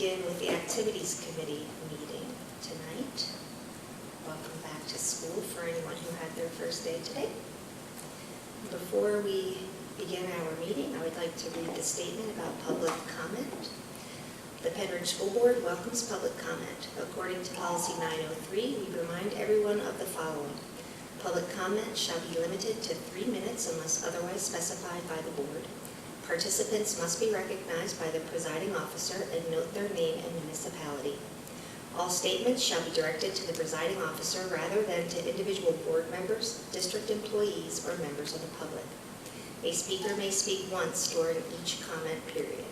begin with the Activities Committee meeting tonight. Welcome back to school for anyone who had their first day today. Before we begin our meeting, I would like to read the statement about public comment. The Pennridge School Board welcomes public comment. According to Policy 903, we remind everyone of the following. Public comment shall be limited to 3 minutes unless otherwise specified by the board. Participants must be recognized by the presiding officer and note their name and municipality. All statements shall be directed to the presiding officer rather than to individual board members, district employees, or members of the public. A speaker may speak once during each comment period.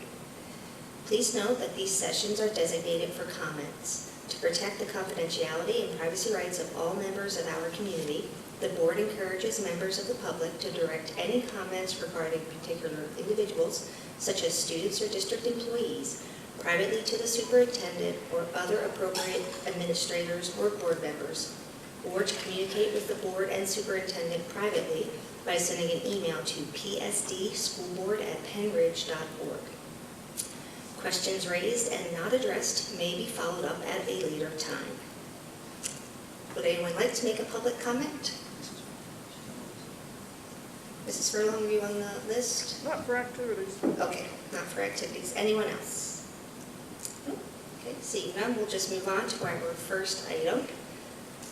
Please note that these sessions are designated for comments. To protect the confidentiality and privacy rights of all members of our community, the board encourages members of the public to direct any comments regarding particular individuals, such as students or district employees, privately to the superintendent or other appropriate administrators or board members, or to communicate with the board and superintendent privately by sending an email to psdschoolboard@pennridge.org. Questions raised and not addressed may be followed up at a later time. Would anyone like to make a public comment? Mrs. Furlong, are you on the list? Not for activities. Okay, not for activities. Anyone else? Okay, seeing none, we'll just move on to our first item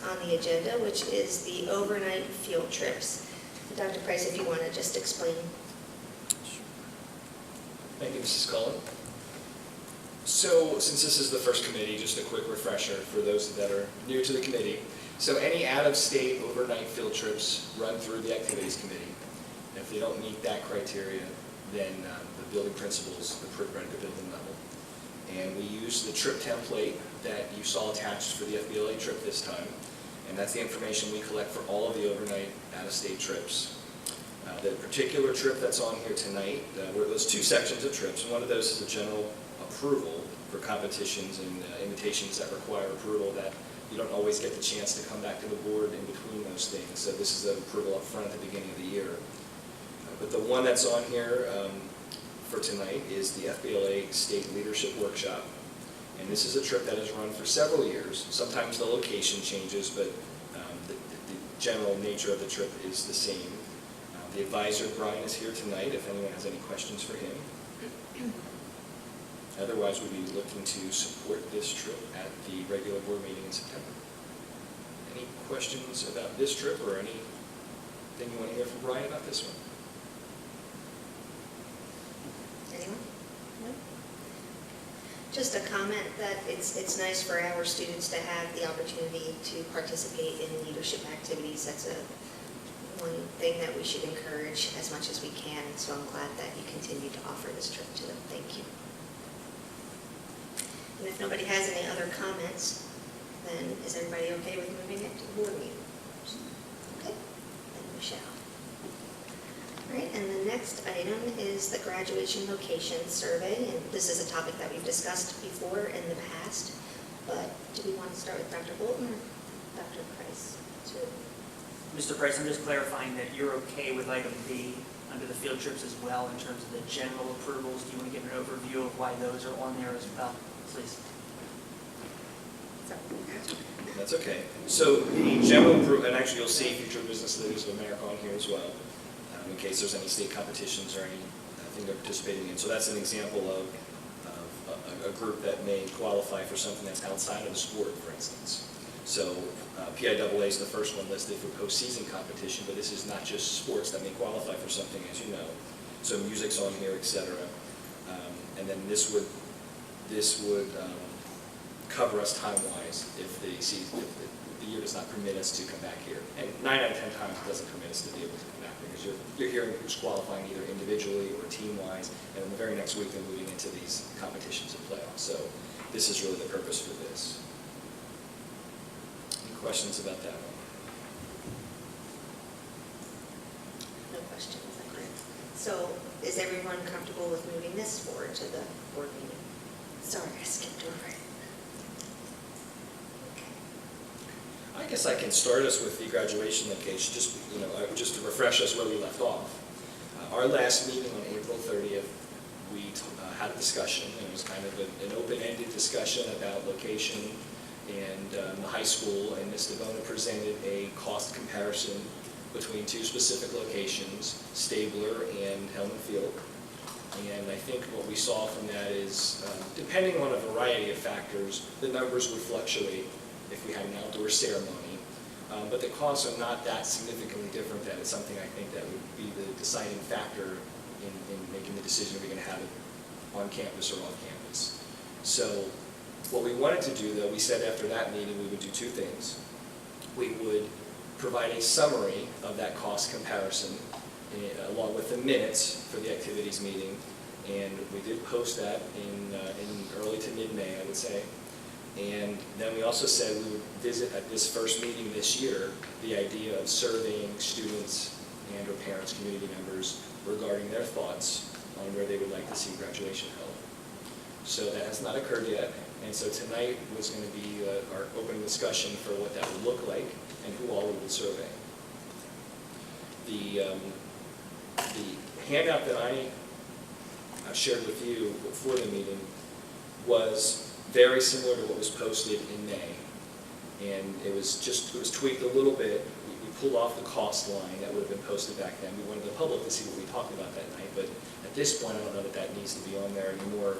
on the agenda, which is the overnight field trips. Dr. Price, if you want to just explain. Thank you, Mrs. Cullen. So, since this is the first committee, just a quick refresher for those that are new to the committee. So any out-of-state overnight field trips run through the activities committee. If they don't meet that criteria, then the building principals approve at the building level. And we use the trip template that you saw attached for the FBLA trip this time. And that's the information we collect for all of the overnight out-of-state trips. The particular trip that's on here tonight, there's 2 sections of trips. One of those is a general approval for competitions and invitations that require approval that you don't always get the chance to come back to the board in between those things. So this is an approval up front at the beginning of the year. But the one that's on here for tonight is the FBLA State Leadership Workshop. And this is a trip that is run for several years. Sometimes the location changes, but the general nature of the trip is the same. The advisor, Brian, is here tonight if anyone has any questions for him. Otherwise, we'll be looking to support this trip at the regular board meeting in September. Any questions about this trip or anything you want to hear from Brian about this one? Anyone? No? Just a comment that it's nice for our students to have the opportunity to participate in leadership activities. That's one thing that we should encourage as much as we can, and so I'm glad that you continue to offer this trip to them. Thank you. And if nobody has any other comments, then is everybody okay with moving it to the board meeting? Okay, then we shall. All right, and the next item is the graduation location survey, and this is a topic that we've discussed before in the past, but do we want to start with Dr. Bolton or Dr. Price? Mr. Price, I'm just clarifying that you're okay with item B under the field trips as well in terms of the general approvals. Do you want to give an overview of why those are on there as well, please? That's okay. So the general approval, and actually you'll see future business leaders of America on here as well, in case there's any state competitions or anything they're participating in. So that's an example of a group that may qualify for something that's outside of the sport, for instance. So PIAA is the first one listed for postseason competition, but this is not just sports that may qualify for something, as you know. So music's on here, etc. And then this would cover us time-wise if the year does not permit us to come back here. And 9 out of 10 times it doesn't permit us to be able to come back because you're hearing who's qualifying either individually or team-wise, and then the very next week they're moving into these competitions and playoffs. So this is really the purpose for this. Any questions about that one? No questions, okay. So is everyone comfortable with moving this forward to the board meeting? Sorry, I skipped over it. I guess I can start us with the graduation location, just to refresh us where we left off. Our last meeting on April 30th, we had a discussion, and it was kind of an open-ended discussion about location and the high school, and Ms. DeBona presented a cost comparison between two specific locations, Stabler and Hellman Field. And I think what we saw from that is, depending on a variety of factors, the numbers would fluctuate if we had an outdoor ceremony. But the costs are not that significantly different that it's something I think that would be the deciding factor in making the decision if we're going to have it on campus or off campus. So what we wanted to do, though, we said after that meeting we would do two things. We would provide a summary of that cost comparison along with the minutes for the activities meeting, and we did post that in early to mid-May, I would say. And then we also said we would visit at this first meeting this year the idea of surveying students and or parents, community members, regarding their thoughts on where they would like to see graduation held. So that has not occurred yet, and so tonight was going to be our open discussion for what that would look like and who all we would survey. The handout that I shared with you before the meeting was very similar to what was posted in May, and it was tweaked a little bit. We pulled off the cost line that would have been posted back then. We wanted the public to see what we talked about that night, but at this point I don't know that that needs to be on there anymore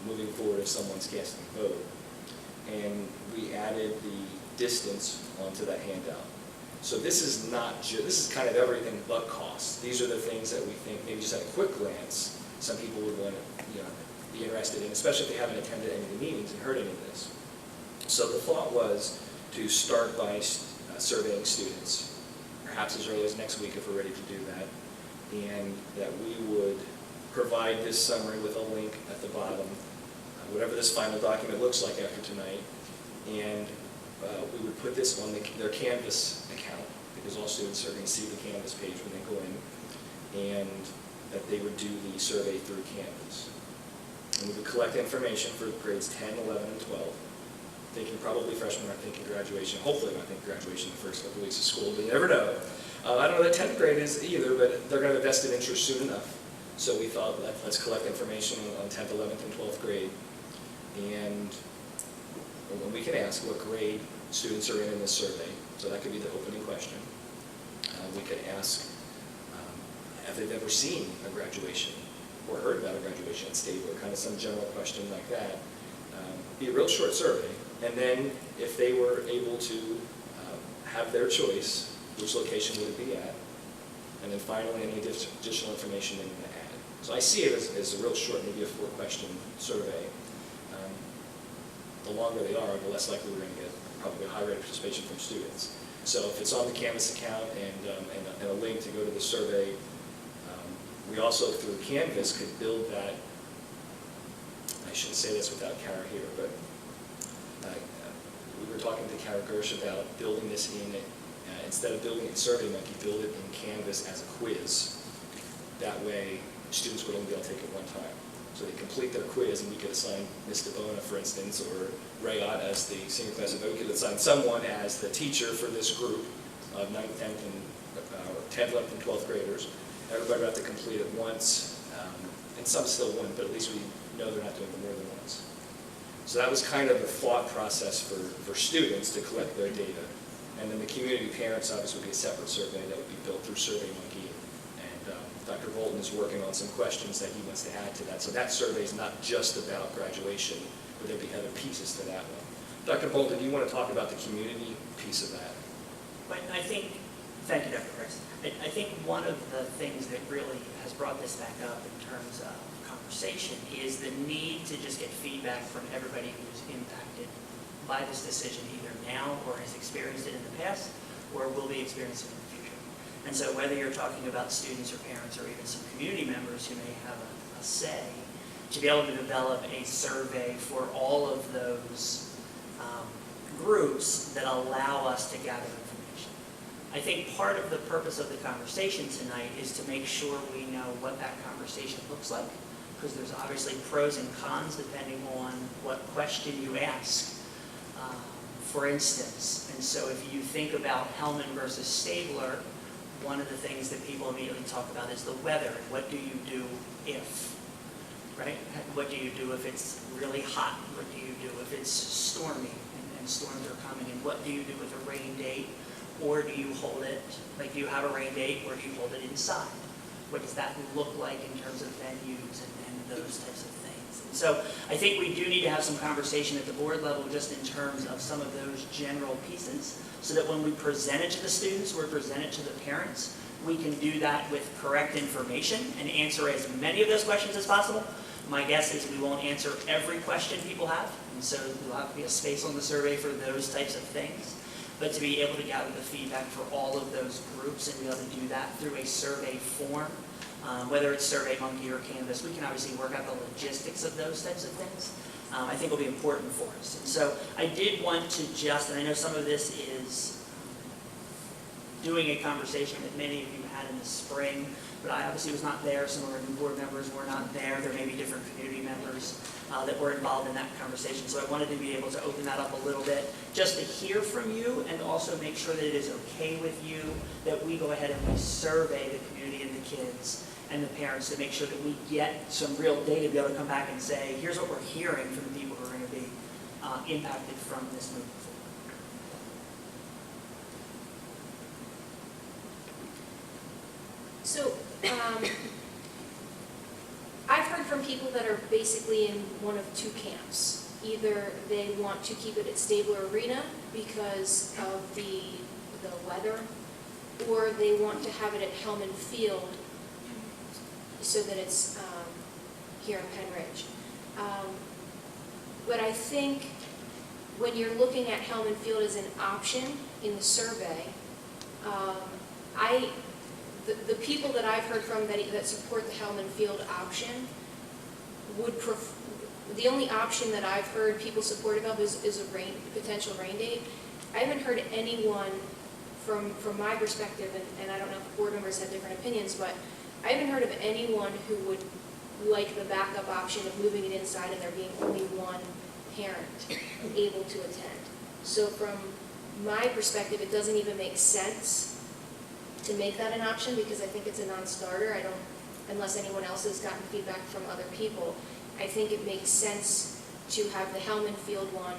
moving forward if someone's casting a vote. And we added the distance onto that handout. So this is not this is kind of everything but cost. These are the things that we think maybe just at a quick glance some people would want to be interested in, especially if they haven't attended any of the meetings and heard any of this. So the thought was to start by surveying students, perhaps as early as next week if we're ready to do that, and that we would provide this summary with a link at the bottom, whatever this final document looks like after tonight, and we would put this on their Canvas account, because all students are going to see the Canvas page when they go in, and that they would do the survey through Canvas. And we would collect information for grades 10, 11, and 12. Thinking probably freshmen are thinking graduation. Hopefully not thinking graduation the first couple of weeks of school, but you never know. I don't know that 10th grade is either, but they're going to have a vested interest soon enough. So we thought, let's collect information on 10th, 11th, and 12th grade. And we can ask what grade students are in this survey. So that could be the opening question. We could ask if they've ever seen a graduation or heard about a graduation at Stabler, kind of some general question like that. Be a real short survey. And then if they were able to have their choice, which location would it be at? And then finally, any additional information they want to add. So I see it as a real short, maybe a 4-question survey. The longer they are, the less likely we're going to get probably a high rate of participation from students. So if it's on the Canvas account and a link to go to the survey, we also, through Canvas, could build that. I shouldn't say this without Kara here, but we were talking to Kara Gersh about building this in, instead of building it in SurveyMonkey, build it in Canvas as a quiz. That way, students would only be able to take it one time. So they complete their quiz, and we could assign Ms. DeBona, for instance, or Rayot as the senior class of, we could assign someone as the teacher for this group of 9th, 10th, and 10th, 11th, and 12th graders. Everybody would have to complete it once, and some still wouldn't, but at least we know they're not doing it more than once. So that was kind of the thought process for students to collect their data. And then the community parents obviously would be a separate survey that would be built through SurveyMonkey. And Dr. Bolton is working on some questions that he wants to add to that. So that survey is not just about graduation, but there'd be other pieces to that one. Dr. Bolton, do you want to talk about the community piece of that? I think, thank you, Dr. Price. I think one of the things that really has brought this back up in terms of conversation is the need to just get feedback from everybody who's impacted by this decision, either now or has experienced it in the past, or will be experiencing it in the future. And so whether you're talking about students or parents or even some community members who may have a say, to be able to develop a survey for all of those groups that allow us to gather information. I think part of the purpose of the conversation tonight is to make sure we know what that conversation looks like, because there's obviously pros and cons depending on what question you ask, for instance. And so if you think about Hellman versus Stabler, one of the things that people immediately talk about is the weather. What do you do if? right? What do you do if it's really hot? What do you do if it's stormy and storms are coming? And what do you do with a rain date? Or do you hold it, like do you have a rain date, or do you hold it inside? What does that look like in terms of venues and those types of things? And so I think we do need to have some conversation at the board level just in terms of some of those general pieces, so that when we present it to the students, or present it to the parents, we can do that with correct information and answer as many of those questions as possible. My guess is we won't answer every question people have, and so there'll have to be a space on the survey for those types of things. But to be able to gather the feedback for all of those groups and be able to do that through a survey form, whether it's SurveyMonkey or Canvas, we can obviously work out the logistics of those types of things. I think will be important for us. And so I did want to just, and I know some of this is doing a conversation that many of you had in the spring, but I obviously was not there. Some of our new board members were not there. There may be different community members that were involved in that conversation. So I wanted to be able to open that up a little bit, just to hear from you and also make sure that it is okay with you that we go ahead and we survey the community and the kids and the parents to make sure that we get some real data to be able to come back and say, here's what we're hearing from the people who are going to be impacted from this movement forward. So, I've heard from people that are basically in one of two camps. Either they want to keep it at Stabler Arena because of the weather, or they want to have it at Hellman Field so that it's here in Pennridge. But I think when you're looking at Hellman Field as an option in the survey, the people that I've heard from that support the Hellman Field option would the only option that I've heard people supportive of is a potential rain date. I haven't heard anyone from my perspective, and I don't know if board members have different opinions, but I haven't heard of anyone who would like the backup option of moving it inside and there being only one parent able to attend. So from my perspective, it doesn't even make sense to make that an option, because I think it's a non-starter. Unless anyone else has gotten feedback from other people, I think it makes sense to have the Hellman Field one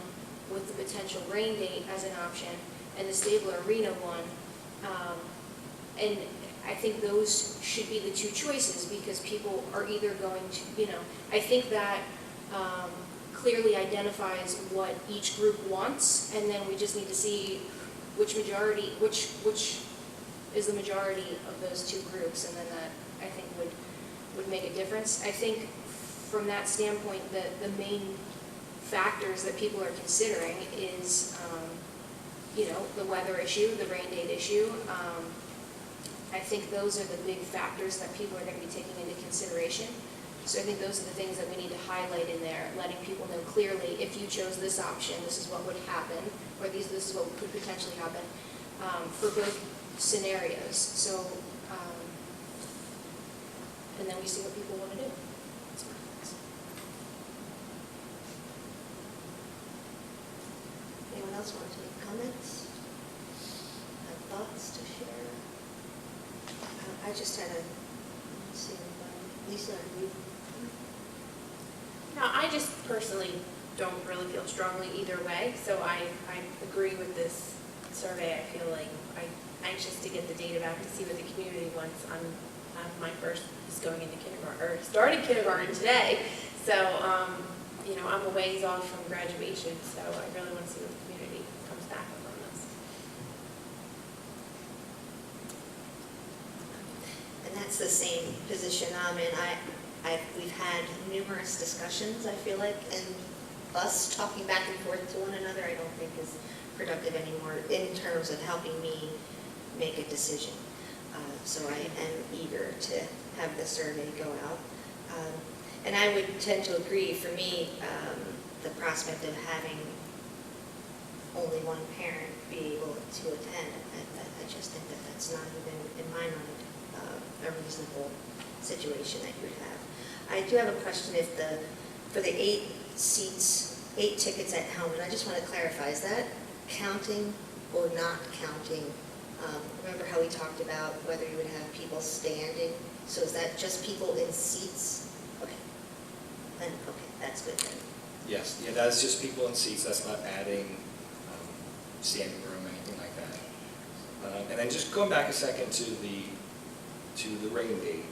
with the potential rain date as an option, and the Stabler Arena one. And I think those should be the two choices, because people are either going to, I think that clearly identifies what each group wants, and then we just need to see which is the majority of those two groups, and then that, I think, would make a difference. I think from that standpoint, the main factors that people are considering is, the weather issue, the rain date issue. I think those are the big factors that people are going to be taking into consideration. So I think those are the things that we need to highlight in there, letting people know clearly, if you chose this option, this is what would happen, or this is what could potentially happen for both scenarios. So, and then we see what people want to do. Anyone else want to make comments? Have thoughts to share? I just had let's see, Lisa, are you? No, I just personally don't really feel strongly either way, so I agree with this survey. I feel like I'm anxious to get the data back to see what the community wants. My first is going into kindergarten, or started kindergarten today, so I'm a ways off from graduation, so I really want to see what the community comes back with on this. And that's the same position I'm in. We've had numerous discussions, I feel like, and us talking back and forth to one another, I don't think is productive anymore in terms of helping me make a decision. So I am eager to have the survey go out. And I would tend to agree, for me, the prospect of having only one parent be able to attend, I just think that that's not even, in my mind, a reasonable situation that you would have. I do have a question. For the 8 tickets at Hellman, I just want to clarify, is that counting or not counting? Remember how we talked about whether you would have people standing? So is that just people in seats? Okay. then, okay, that's good then. Yes, yeah, that's just people in seats, that's not adding standing room, anything like that. And then just going back a second to the rain date.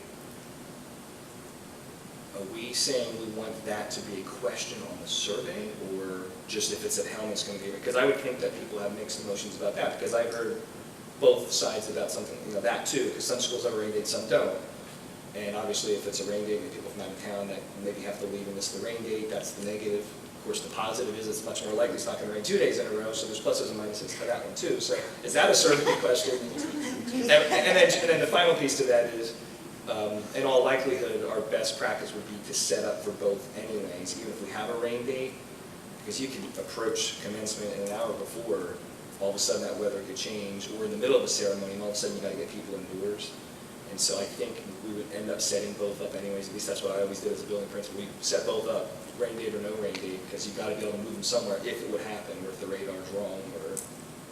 Are we saying we want that to be a question on the survey, or just if it's at Helm, it's going to be? Because I would think that people have mixed emotions about that, because I've heard both sides about something, that too, because some schools have a rain date, some don't. And obviously, if it's a rain date, and people from out of town that maybe have to leave and miss the rain date, that's the negative. Of course, the positive is it's much more likely it's not going to rain 2 days in a row, so there's pluses and minuses to that one too. So is that a survey question? And then the final piece to that is, in all likelihood, our best practice would be to set up for both anyways, even if we have a rain date, because you can approach commencement in an hour before, all of a sudden that weather could change, or in the middle of a ceremony, and all of a sudden you got to get people indoors. And so I think we would end up setting both up anyways. At least that's what I always did as a building principal. We set both up, rain date or no rain date, because you've got to be able to move them somewhere if it would happen, or if the radar's wrong, or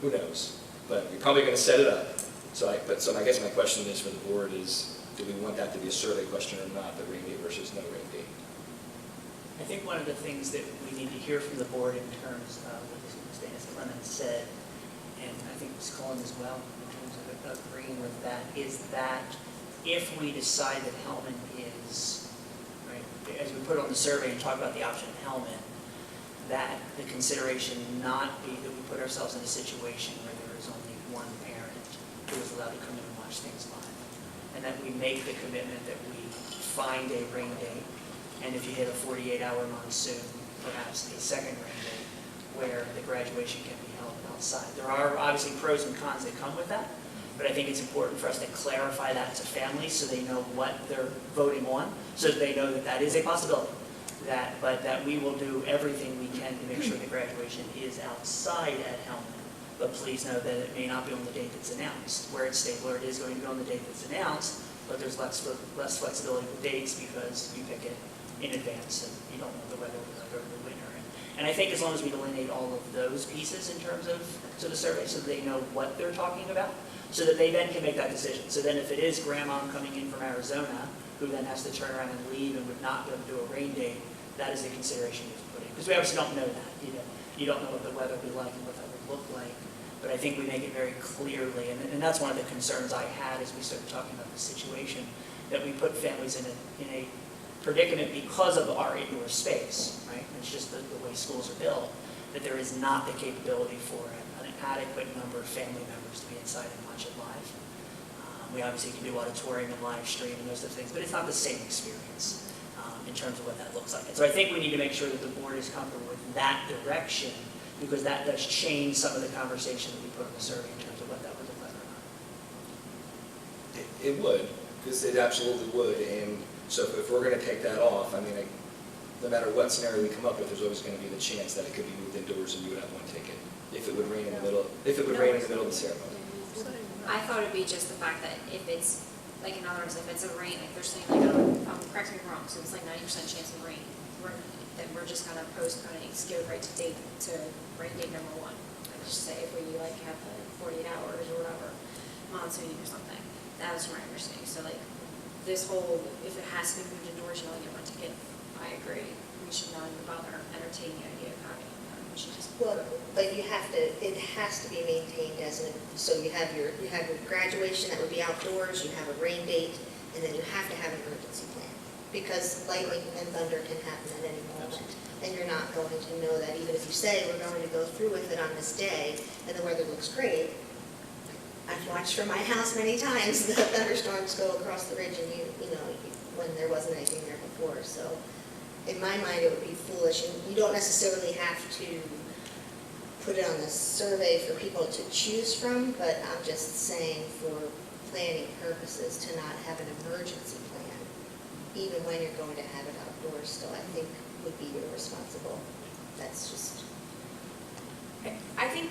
who knows. But you're probably going to set it up. So I guess my question is for the board is, do we want that to be a survey question or not, the rain date versus no rain date? I think one of the things that we need to hear from the board in terms of what Ms. Dennis Clemens said, and I think Ms. Cullen as well, in terms of agreeing with that, is that if we decide that Hellman is, right, as we put on the survey and talk about the option of Hellman, that the consideration not be that we put ourselves in a situation where there is only one parent who is allowed to come in and watch things live, and that we make the commitment that we find a rain date, and if you hit a 48-hour monsoon, perhaps a second rain date, where the graduation can be held outside. There are obviously pros and cons that come with that, but I think it's important for us to clarify that to families so they know what they're voting on, so that they know that that is a possibility. But that we will do everything we can to make sure the graduation is outside at Hellman. But please know that it may not be on the date that's announced. Where it's Stabler, it is going to be on the date that's announced, but there's less flexibility with dates because you pick it in advance and you don't know the weather over the winter. And I think as long as we delineate all of those pieces in terms of to the survey so that they know what they're talking about, so that they then can make that decision. So then if it is grandma coming in from Arizona, who then has to turn around and leave and would not be able to do a rain date, that is a consideration you have to put in. Because we obviously don't know that. You don't know what the weather will be like and what that would look like. But I think we make it very clearly, and that's one of the concerns I had as we started talking about the situation, that we put families in a predicament because of our indoor space, right? It's just the way schools are built, that there is not the capability for an adequate number of family members to be inside and watch it live. We obviously can do auditorium and live stream and those types of things, but it's not the same experience in terms of what that looks like. And so I think we need to make sure that the board is comfortable with that direction, because that does change some of the conversation that we put on the survey in terms of what that would look like or not. It would, because it absolutely would. And so if we're going to take that off, I mean, no matter what scenario we come up with, there's always going to be the chance that it could be moved indoors and you would have one ticket if it would rain in the middle. If it would rain in the middle of the ceremony. I thought it'd be just the fact that if it's, like in other words, if it's a rain, like they're saying, like, correct me if I'm wrong, so it's like 90% chance of rain, then we're just gonna skip right to rain date number 1. Like just say if we like have the 48 hours or whatever, monsoon or something. That was my understanding. So like this whole, if it has to be moved indoors, you only get one ticket. I agree. We should not even bother entertaining the idea of having it. We should just. Well, but it has to be maintained as so you have your graduation that would be outdoors, you have a rain date, and then you have to have an emergency plan. Because lightning and thunder can happen at any moment. And you're not going to know that even if you say we're going to go through with it on this day and the weather looks great. I've watched from my house many times the thunderstorms go across the ridge and you know, when there wasn't anything there before. So in my mind, it would be foolish. And you don't necessarily have to put it on the survey for people to choose from, but I'm just saying for planning purposes to not have an emergency plan, even when you're going to have it outdoors, still I think would be irresponsible. That's just. I think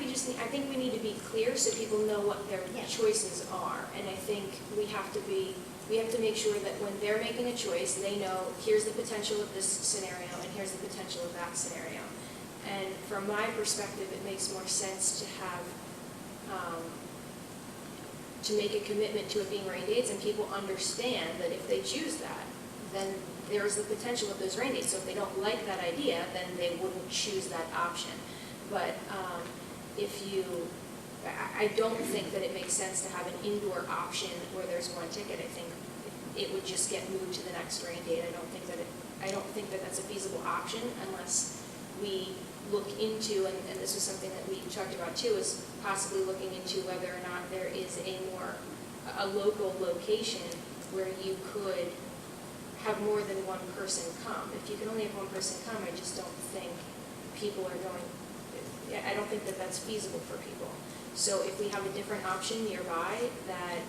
we need to be clear so people know what their choices are. And I think we have to make sure that when they're making a choice, they know here's the potential of this scenario and here's the potential of that scenario. And from my perspective, it makes more sense to have, to make a commitment to it being rain dates and people understand that if they choose that, then there's the potential of those rain dates. So if they don't like that idea, then they wouldn't choose that option. But I don't think that it makes sense to have an indoor option where there's one ticket. I think it would just get moved to the next rain date. I don't think that that's a feasible option unless we look into, and this was something that we talked about too, is possibly looking into whether or not there is a local location where you could have more than one person come. If you can only have one person come, I just don't think I don't think that that's feasible for people. So if we have a different option nearby that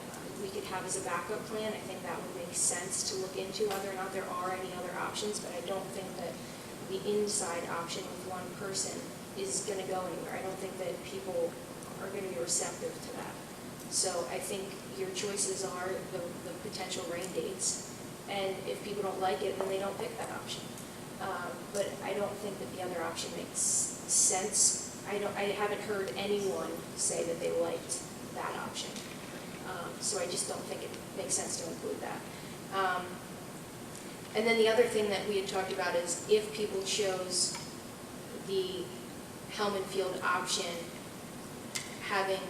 we could have as a backup plan, I think that would make sense to look into whether or not there are any other options, but I don't think that the inside option with one person is going to go anywhere. I don't think that people are going to be receptive to that. So I think your choices are the potential rain dates, and if people don't like it, then they don't pick that option. But I don't think that the other option makes sense. I haven't heard anyone say that they liked that option. So I just don't think it makes sense to include that. And then the other thing that we had talked about is if people chose the Hellman Field option, having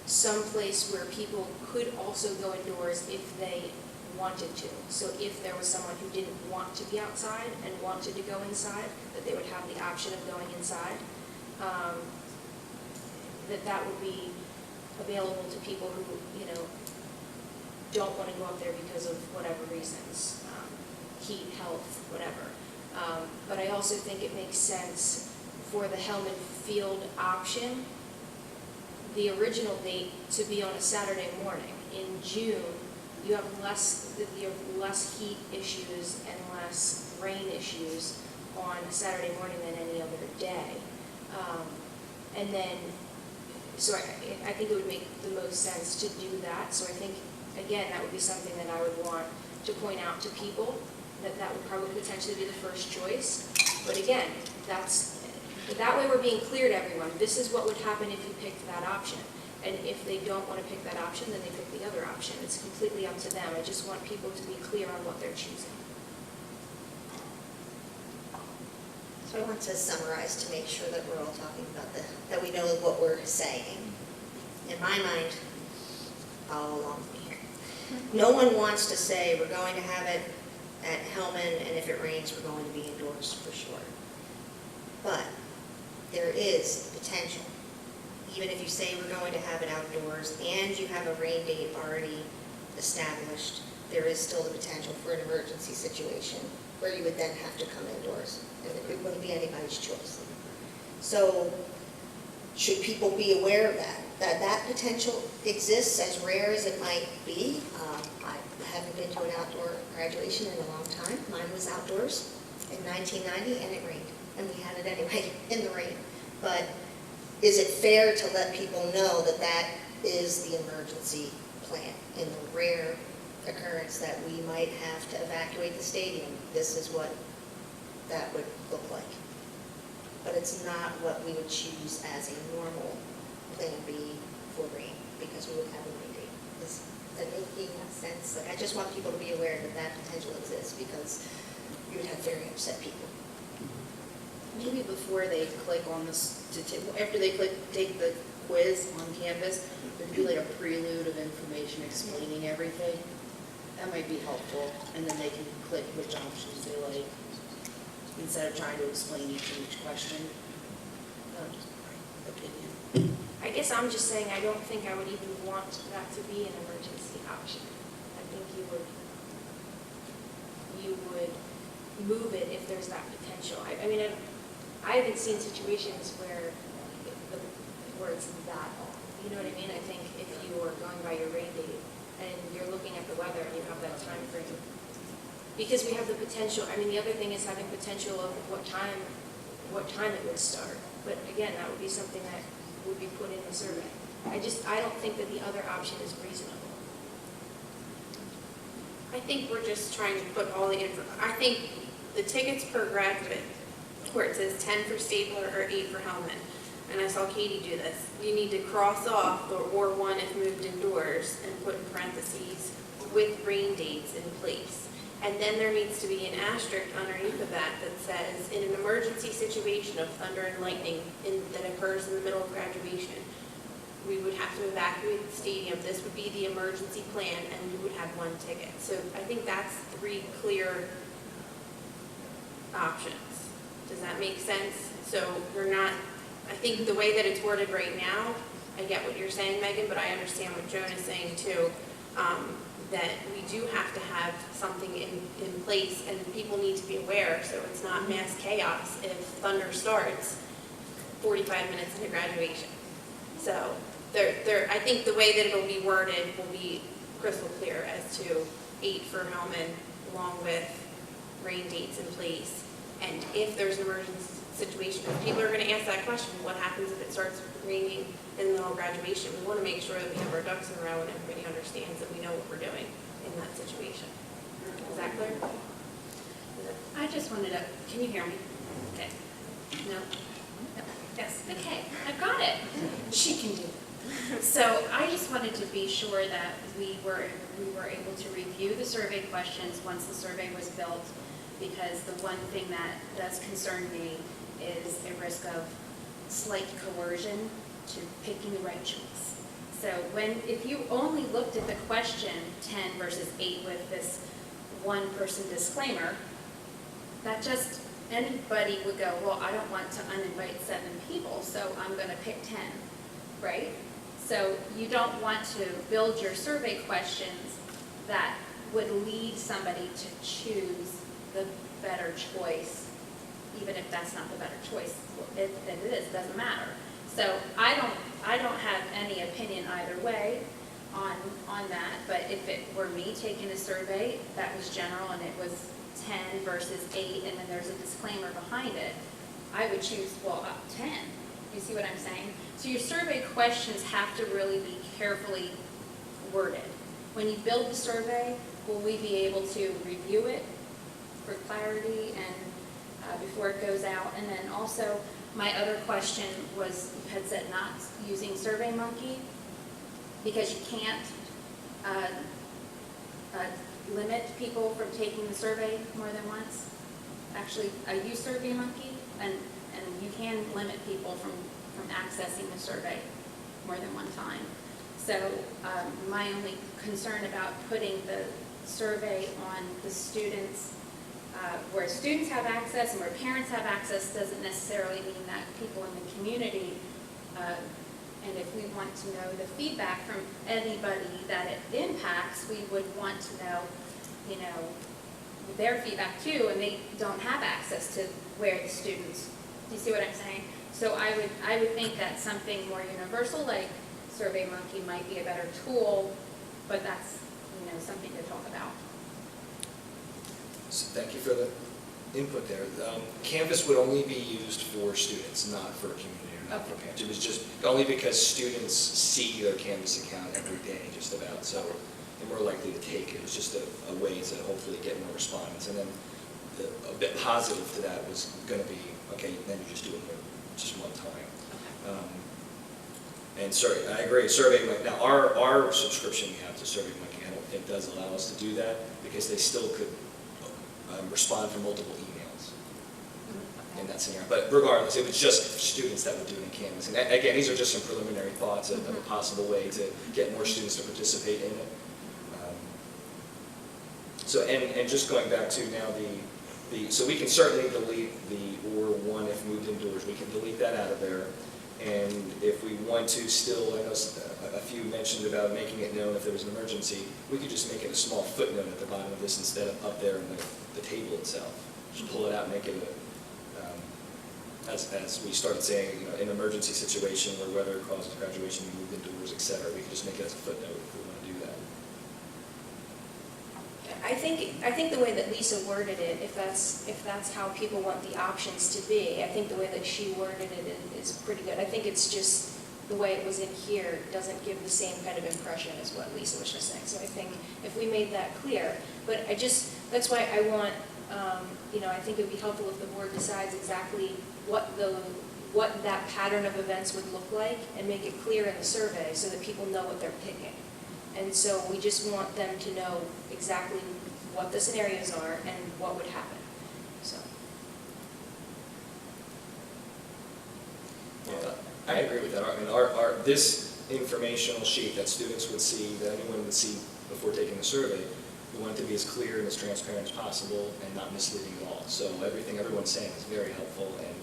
some place where people could also go indoors if they wanted to. So if there was someone who didn't want to be outside and wanted to go inside, that they would have the option of going inside. That would be available to people who, don't want to go up there because of whatever reasons, heat, health, whatever. But I also think it makes sense for the Hellman Field option, the original date to be on a Saturday morning. In June, you have less heat issues and less rain issues on a Saturday morning than any other day. And then, so I think it would make the most sense to do that. So I think, again, that would be something that I would want to point out to people, that would probably potentially be the first choice. But again, that way we're being clear to everyone. This is what would happen if you picked that option. And if they don't want to pick that option, then they pick the other option. It's completely up to them. I just want people to be clear on what they're choosing. So I want to summarize to make sure that we're all talking about that we know what we're saying. In my mind, follow along with me here. No one wants to say we're going to have it at Hellman, and if it rains, we're going to be indoors for sure. But there is potential. Even if you say we're going to have it outdoors and you have a rain date already established, there is still the potential for an emergency situation where you would then have to come indoors, and it wouldn't be anybody's choice. So should people be aware of that potential exists, as rare as it might be. I haven't been to an outdoor graduation in a long time. Mine was outdoors in 1990, and it rained, and we had it anyway in the rain. But is it fair to let people know that that is the emergency plan in the rare occurrence that we might have to evacuate the stadium? This is what that would look like. But it's not what we would choose as a normal plan B for rain, because we would have a rain date. Does that make sense? Like, I just want people to be aware that that potential exists, because you would have very upset people. Maybe before they click on this, after they take the quiz on Canvas, there could be like a prelude of information explaining everything. That might be helpful, and then they can click which options they like, instead of trying to explain each question. Just my opinion. I guess I'm just saying I don't think I would even want that to be an emergency option. I think you would move it if there's that potential. I mean, I haven't seen situations where it's that long. You know what I mean? I think if you are going by your rain date and you're looking at the weather and you have that time frame, because we have the potential. I mean, the other thing is having potential of what time it would start. But again, that would be something that would be put in the survey. I don't think that the other option is reasonable. I think we're just trying to put all the info. I think the tickets per graduate, where it says 10 for Stapler or 8 for Hellman, and I saw Katie do this, you need to cross off the or one if moved indoors and put in parentheses with rain dates in place. And then there needs to be an asterisk underneath of that that says, in an emergency situation of thunder and lightning that occurs in the middle of graduation, we would have to evacuate the stadium. This would be the emergency plan, and we would have one ticket. So I think that's 3 clear options. Does that make sense? So we're not, I think the way that it's worded right now, I get what you're saying, Megan, but I understand what Joan is saying too, that we do have to have something in place, and people need to be aware, so it's not mass chaos if thunder starts 45 minutes into graduation. So I think the way that it'll be worded will be crystal clear as to 8 for Hellman, along with rain dates in place. And if there's an emergency situation, because people are going to ask that question, what happens if it starts raining in the middle of graduation? We want to make sure that we have our ducks in a row and everybody understands that we know what we're doing in that situation. Is that clear? I just wanted to, can you hear me? Okay. No? No. Yes, okay, I've got it. She can do it. So I just wanted to be sure that we were able to review the survey questions once the survey was built, because the one thing that does concern me is a risk of slight coercion to picking the right choice. So if you only looked at the question 10 versus 8 with this one-person disclaimer, that just, anybody would go, well, I don't want to uninvite 7 people, so I'm going to pick 10, right? So you don't want to build your survey questions that would lead somebody to choose the better choice, even if that's not the better choice. If it is, it doesn't matter. So I don't have any opinion either way on that, but if it were me taking a survey that was general and it was 10 versus 8 and then there's a disclaimer behind it, I would choose, 10. You see what I'm saying? So your survey questions have to really be carefully worded. When you build the survey, will we be able to review it for clarity and before it goes out? And then also, my other question was, you had said not using SurveyMonkey because you can't limit people from taking the survey more than once. Actually, I use SurveyMonkey, and you can limit people from accessing the survey more than one time. So my only concern about putting the survey on the students, where students have access and where parents have access, doesn't necessarily mean that people in the community, and if we want to know the feedback from anybody that it impacts, we would want to know, their feedback too, and they don't have access to where the students, do you see what I'm saying? So I would think that something more universal like SurveyMonkey might be a better tool, but that's, something to talk about. So thank you for the input there. Canvas would only be used for students, not for community or not for parents. It was just only because students see their Canvas account every day, just about, so they're more likely to take it. It was just a way to hopefully get more respondents. And then a bit positive to that was going to be, okay, then you just do it just one time. And sorry, I agree. SurveyMonkey. Now, our subscription we have to SurveyMonkey, I don't think does allow us to do that because they still could respond from multiple emails in that scenario. But regardless, it was just students that would do it in Canvas. And again, these are just some preliminary thoughts of a possible way to get more students to participate in it. So, and just going back to now so we can certainly delete the or one if moved indoors. We can delete that out of there. And if we want to still, I know a few mentioned about making it known if there was an emergency, we could just make it a small footnote at the bottom of this instead of up there in the table itself. Just pull it out and make it as we started saying, an emergency situation where weather causes graduation to be moved indoors, etc. We could just make it as a footnote if we want to do that. I think the way that Lisa worded it, if that's how people want the options to be, I think the way that she worded it is pretty good. I think it's just the way it was in here doesn't give the same kind of impression as what Lisa was just saying. So I think if we made that clear, but that's why I want, I think it would be helpful if the board decides exactly what that pattern of events would look like and make it clear in the survey so that people know what they're picking. And so we just want them to know exactly what the scenarios are and what would happen, so. Yeah, I agree with that. I mean, this informational sheet that students would see, that anyone would see before taking the survey, we want it to be as clear and as transparent as possible and not misleading at all. So everything everyone's saying is very helpful, and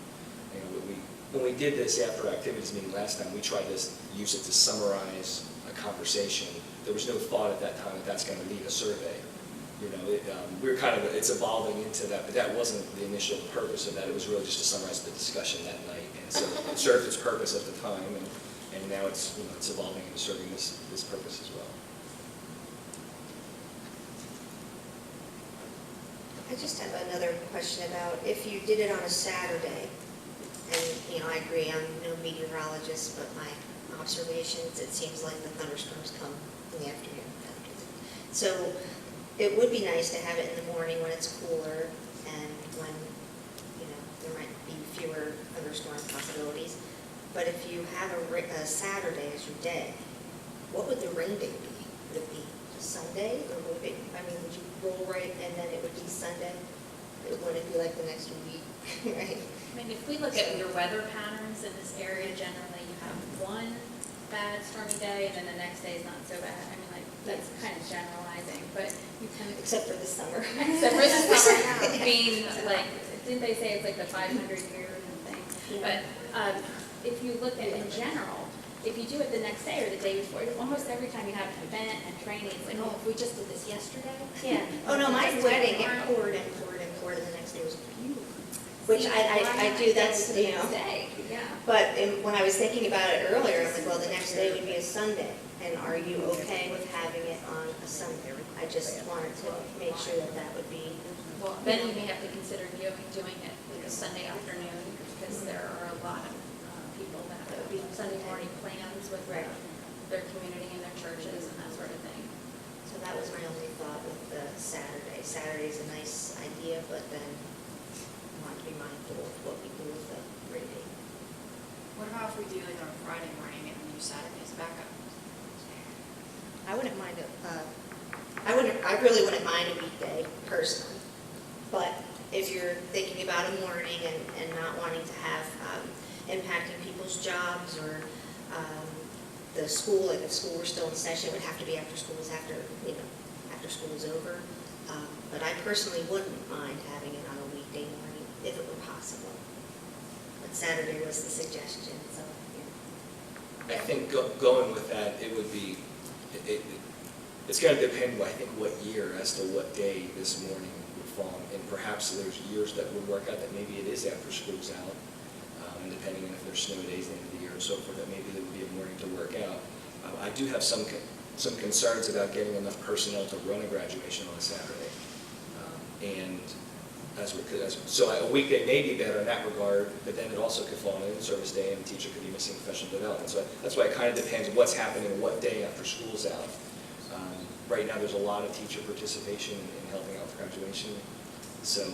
you know, when we did this after our activities meeting last time, we tried to use it to summarize a conversation. There was no thought at that time that that's going to lead a survey. You know, it's evolving into that, but that wasn't the initial purpose of that. It was really just to summarize the discussion that night, and so it served its purpose at the time, and now it's, you know, it's evolving into serving this purpose as well. I just have another question about if you did it on a Saturday, and, you know, I agree, I'm no meteorologist, but my observations, it seems like the thunderstorms come in the afternoon. So it would be nice to have it in the morning when it's cooler and when, you know, there might be fewer thunderstorm possibilities. But if you have a Saturday as your day, what would the rain day be? Would it be Sunday, or would it, I mean, would you roll right and then it would be Sunday? Would it be like the next week, right? I mean, if we look at your weather patterns in this area, generally you have one bad stormy day and then the next day is not so bad. I mean, like, that's kind of generalizing, but you kind of. Except for the summer. Except for the summer being like, didn't they say it's like the 500 years and thing? Yeah. But if you look at in general, if you do it the next day or the day before, almost every time you have an event and training, it's like, oh, if we just did this yesterday. Yeah. Oh, no, my wedding, it poured and poured and poured, and the next day was beautiful. Which I do, that's, you know. Yeah. But when I was thinking about it earlier, I'm like, well, the next day would be a Sunday. And are you okay with having it on a Sunday? I just wanted to make sure that that would be. Well, then you may have to consider doing it like a Sunday afternoon, because there are a lot of people that have Sunday morning plans with their community and their churches and that sort of thing. So that was my only thought with the Saturday. Saturday's a nice idea, but then I want to be mindful of what we do with the rating. What about if we do like on a Friday morning and we use Saturday as backup? I wouldn't mind I really wouldn't mind a weekday personally. But if you're thinking about a morning and not wanting to have impacting people's jobs or the school, like if school were still in session, it would have to be after school is over. But I personally wouldn't mind having it on a weekday morning if it were possible. But Saturday was the suggestion, so, yeah. I think going with that, it would be, it's going to depend, I think, what year as to what day this morning would fall. And perhaps there's years that would work out that maybe it is after school's out, and depending on if there's snow days at the end of the year and so forth, that maybe there would be a morning to work out. I do have some concerns about getting enough personnel to run a graduation on a Saturday. And so a weekday may be better in that regard, but then it also could fall on an in-service day and the teacher could be missing professional development. So that's why it kind of depends what's happening what day after school's out. Right now there's a lot of teacher participation in helping out with graduation. So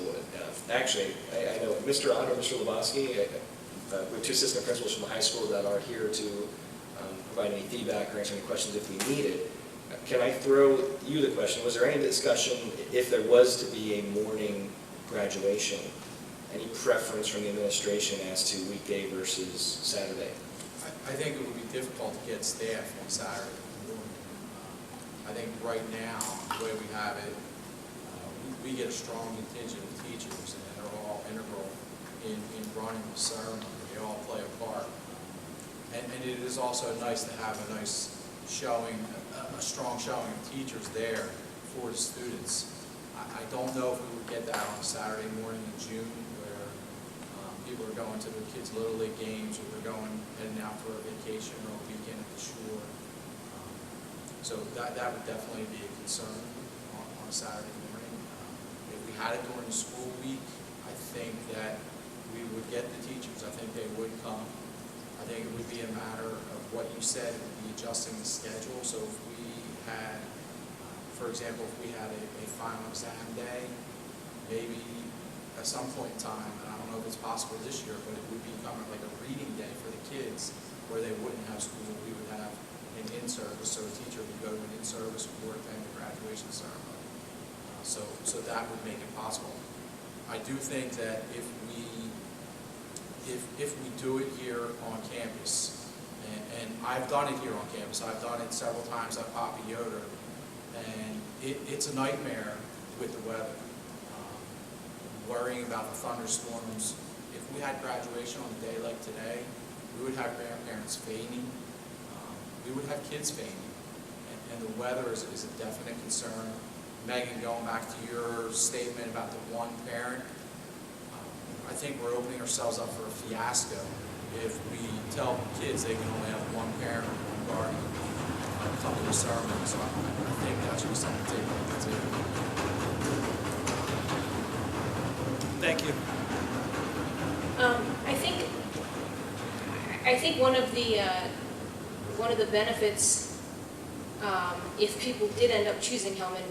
actually, I know Mr. Otto and Mr. Lebowski, we have two assistant principals from the high school that are here to provide any feedback or answer any questions if we need it. Can I throw you the question? Was there any discussion, if there was to be a morning graduation, any preference from the administration as to weekday versus Saturday? I think it would be difficult to get staff on Saturday morning. I think right now, the way we have it, we get a strong contingent of teachers, and they're all integral in running the ceremony. They all play a part. And it is also nice to have a nice showing, a strong showing of teachers there for the students. I don't know if we would get that on a Saturday morning in June, where people are going to their kids' Little League games, or they're heading out for a vacation or a weekend at the shore. So that would definitely be a concern on a Saturday morning. If we had it during the school week, I think that we would get the teachers. I think they would come. I think it would be a matter of what you said, it would be adjusting the schedule. So if we had, for example, if we had a final exam day, maybe at some point in time, and I don't know if it's possible this year, but it would become like a reading day for the kids where they wouldn't have school. We would have an in-service, so a teacher would go to an in-service or attend the graduation ceremony. So that would make it possible. I do think that if we do it here on campus, and I've done it here on campus, I've done it several times at Papa Yoder, and it's a nightmare with the weather. Worrying about the thunderstorms. If we had graduation on a day like today, we would have grandparents fainting. We would have kids fainting. And the weather is a definite concern. Megan, going back to your statement about the one parent, I think we're opening ourselves up for a fiasco if we tell kids they can only have one parent or one guardian come to the ceremony. So I think that should be something to take into consideration. Thank you. I think one of the benefits, if people did end up choosing Hellman,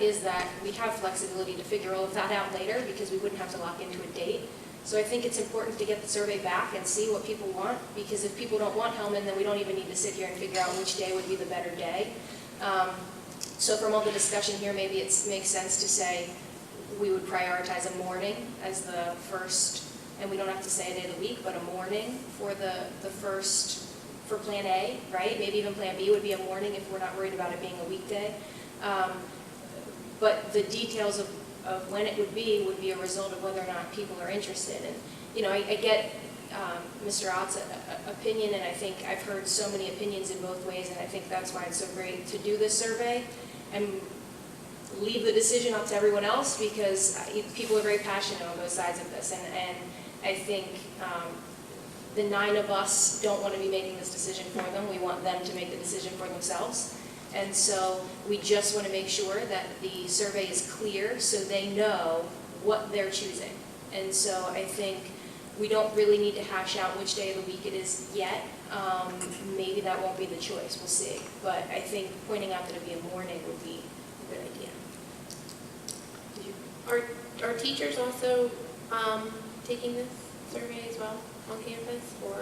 is that we have flexibility to figure all of that out later because we wouldn't have to lock into a date. So I think it's important to get the survey back and see what people want, because if people don't want Hellman, then we don't even need to sit here and figure out which day would be the better day. So from all the discussion here, maybe it makes sense to say we would prioritize a morning as the first, and we don't have to say a day of the week, but a morning for the first, for Plan A, right? Maybe even Plan B would be a morning if we're not worried about it being a weekday. But the details of when it would be a result of whether or not people are interested. And, you know, I get Mr. Ott's opinion, and I think I've heard so many opinions in both ways, and I think that's why it's so great to do this survey and leave the decision up to everyone else, because people are very passionate on both sides of this. And I think the 9 of us don't want to be making this decision for them. We want them to make the decision for themselves. And so we just want to make sure that the survey is clear so they know what they're choosing. And so I think we don't really need to hash out which day of the week it is yet. Maybe that won't be the choice, we'll see. But I think pointing out that it'd be a morning would be a good idea. Are teachers also taking this survey as well on campus, or?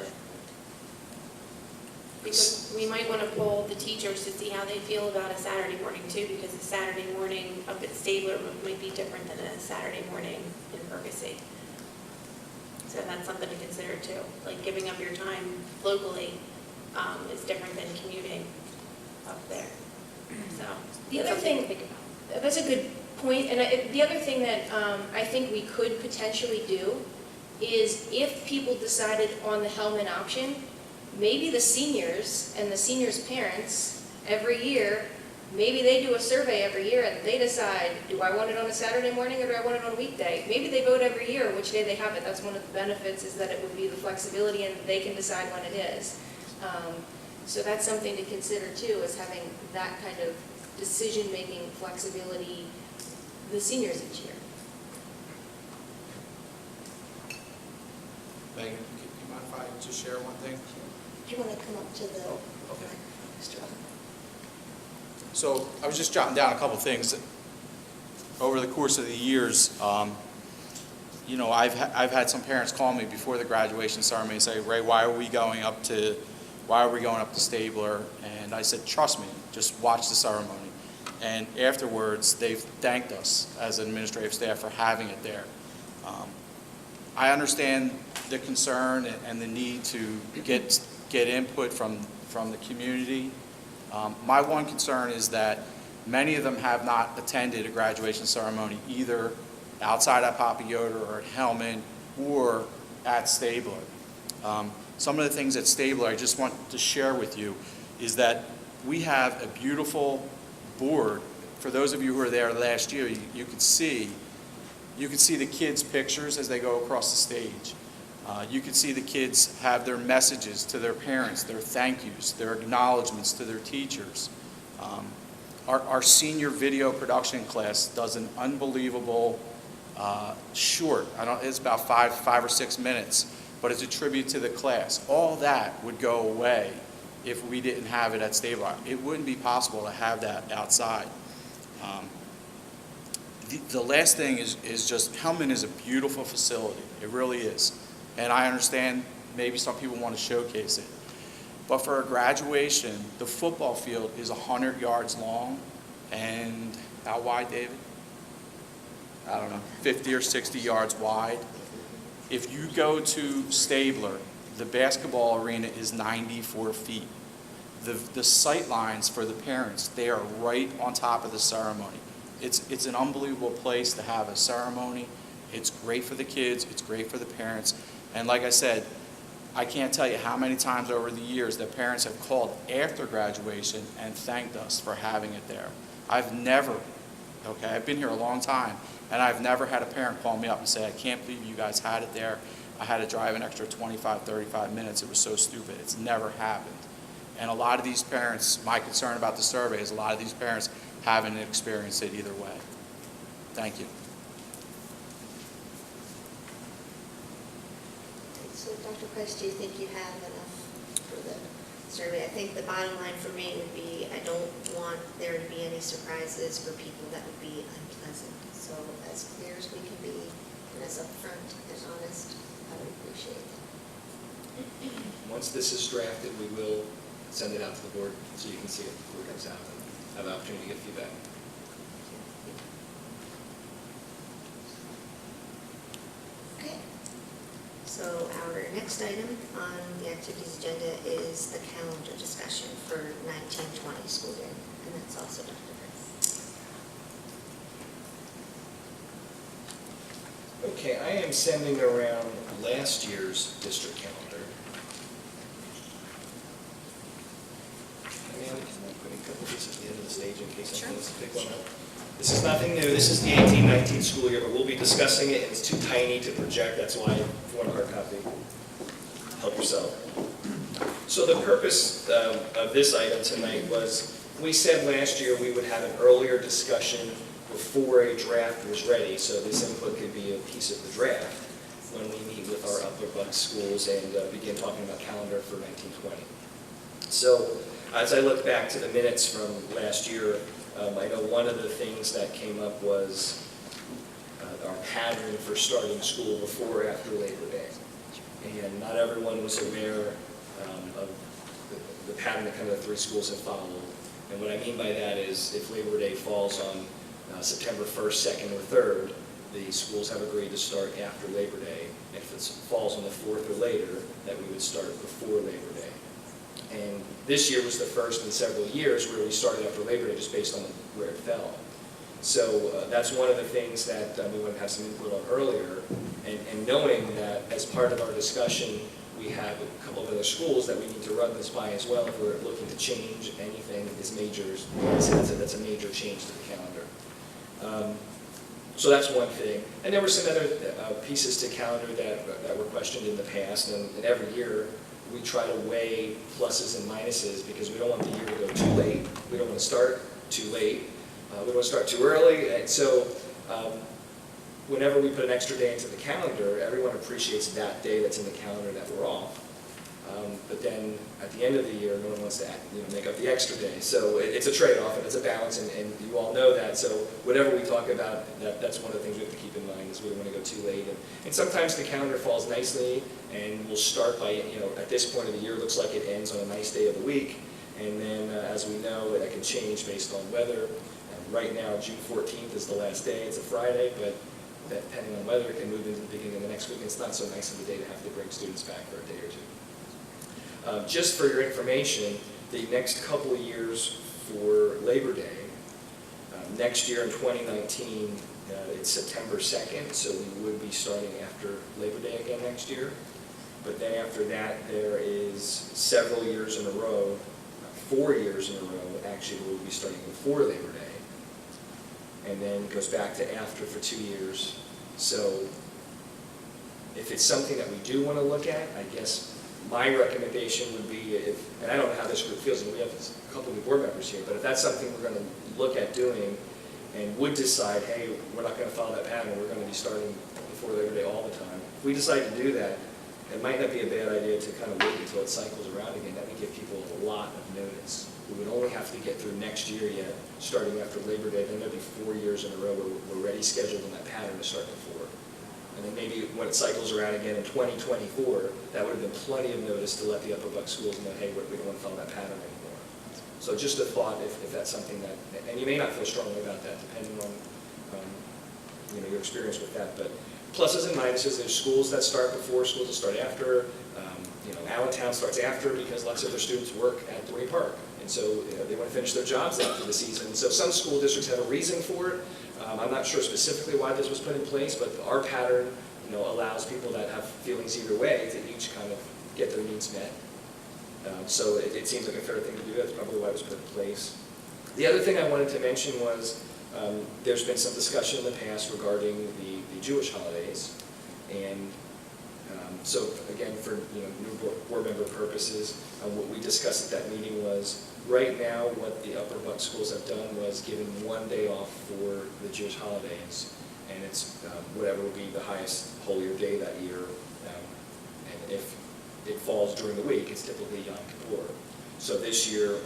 Because we might want to poll the teachers to see how they feel about a Saturday morning too, because a Saturday morning up at Stabler might be different than a Saturday morning in Ferguson. So that's something to consider too. Like giving up your time locally is different than commuting up there. So The that's other something thing, to think about. that's a good point, and the other thing that I think we could potentially do is if people decided on the Hellman option, maybe the seniors and the seniors' parents every year, maybe they do a survey every year and they decide, do I want it on a Saturday morning or do I want it on a weekday? Maybe they vote every year which day they have it. That's one of the benefits, is that it would be the flexibility and they can decide when it is. So that's something to consider too, is having that kind of decision-making flexibility the seniors each year. Megan, do you mind if I just share one thing? Do you want to come up to the, Okay. Mr. Otten? So I was just jotting down a couple things. Over the course of the years, you know, I've had some parents call me before the graduation ceremony and say, Ray, why are we going up to Stabler? And I said, trust me, just watch the ceremony. And afterwards, they've thanked us as an administrative staff for having it there. I understand the concern and the need to get input from the community. My one concern is that many of them have not attended a graduation ceremony either outside at Papa Yoder or at Hellman or at Stabler. Some of the things at Stabler I just want to share with you is that we have a beautiful board. For those of you who were there last year, you could see the kids' pictures as they go across the stage. You could see the kids have their messages to their parents, their thank yous, their acknowledgments to their teachers. Our senior video production class does an unbelievable short. It's about five or 6 minutes, but it's a tribute to the class. All that would go away if we didn't have it at Stabler. It wouldn't be possible to have that outside. The last thing is just, Hellman is a beautiful facility. It really is. And I understand maybe some people want to showcase it. But for a graduation, the football field is 100 yards long. And how wide, David? I don't know, 50 or 60 yards wide. If you go to Stabler, the basketball arena is 94 feet. The sight lines for the parents, they are right on top of the ceremony. It's an unbelievable place to have a ceremony. It's great for the kids, it's great for the parents. And like I said, I can't tell you how many times over the years that parents have called after graduation and thanked us for having it there. I've been here a long time, and I've never had a parent call me up and say, I can't believe you guys had it there. I had to drive an extra 25, 35 minutes. It was so stupid. It's never happened. And a lot of these parents, my concern about the survey is a lot of these parents haven't experienced it either way. Thank you. So Dr. Quest, do you think you have enough for the survey? I think the bottom line for me would be, I don't want there to be any surprises for people that would be unpleasant. So as clear as we can be and as upfront and honest, I would appreciate that. Once this is drafted, we will send it out to the board so you can see it before it comes out and have an opportunity to get feedback. Okay. So our next item on the activities agenda is the calendar discussion for 1920 school year, and that's also Dr. Chris. Okay, I am sending around last year's district calendar. Can I put a couple of these at the end of the stage in case someone wants to pick one up? This is nothing new. This is the 18-19 school year, but we'll be discussing it. It's too tiny to project. That's why if you want a hard copy, help yourself. So the purpose of this item tonight was, we said last year we would have an earlier discussion before a draft was ready, so this input could be a piece of the draft when we meet with our upper Bucks schools and begin talking about calendar for 1920. So as I look back to the minutes from last year, I know one of the things that came up was our pattern for starting school before or after Labor Day. And not everyone was aware of the pattern that kind of the three schools have followed. And what I mean by that is if Labor Day falls on September 1st, 2nd, or 3rd, the schools have agreed to start after Labor Day. If it falls on the 4th or later, that we would start before Labor Day. And this year was the first in several years where we started after Labor Day just based on where it fell. So that's one of the things that we want to have some input on earlier. And knowing that as part of our discussion, we have a couple of other schools that we need to run this by as well if we're looking to change anything is major. That's a major change to the calendar. So that's one thing. And there were some other pieces to calendar that were questioned in the past. And every year, we try to weigh pluses and minuses because we don't want the year to go too late. We don't want to start too late. We don't want to start too early. And so whenever we put an extra day into the calendar, everyone appreciates that day that's in the calendar that we're off. But then at the end of the year, no one wants to make up the extra day. So it's a trade-off and it's a balance, and you all know that. So whatever we talk about, that's one of the things we have to keep in mind is we don't want to go too late. And sometimes the calendar falls nicely, and we'll start by, at this point of the year, it looks like it ends on a nice day of the week. And then, as we know, that can change based on weather. And right now, June 14th is the last day. It's a Friday, but depending on weather, it can move into the beginning of the next week. It's not so nice of a day to have to bring students back for a day or two. Just for your information, the next couple of years for Labor Day, next year in 2019, it's September 2nd, so we would be starting after Labor Day again next year. But then after that, there is several years in a row, 4 years in a row, actually, we'll be starting before Labor Day. And then it goes back to after for 2 years. So if it's something that we do want to look at, I guess my recommendation would be, and I don't know how this group feels, and we have a couple of board members here, but if that's something we're going to look at doing and would decide, hey, we're not going to follow that pattern, we're going to be starting before Labor Day all the time. If we decide to do that, it might not be a bad idea to kind of wait until it cycles around again. That would give people a lot of notice. We would only have to get through next year yet, starting after Labor Day. Then there'd be 4 years in a row where we're already scheduled in that pattern to start before. And then maybe when it cycles around again in 2024, that would have been plenty of notice to let the upper Buck schools know, hey, we don't want to follow that pattern anymore. So just a thought if that's something that, and you may not feel strongly about that depending on your experience with that. But pluses and minuses, there's schools that start before, schools that start after. Allentown starts after because lots of their students work at Dorney Park. And so they want to finish their jobs after the season. So some school districts have a reason for it. I'm not sure specifically why this was put in place, but our pattern, allows people that have feelings either way to each kind of get their needs met. So it seems like a fair thing to do. That's probably why it was put in place. The other thing I wanted to mention was there's been some discussion in the past regarding the Jewish holidays. And so again, for new board member purposes, what we discussed at that meeting was, right now what the Upper Buck schools have done was given 1 day off for the Jewish holidays. And it's whatever will be the highest holier day that year. And if it falls during the week, it's typically Yom Kippur. So this year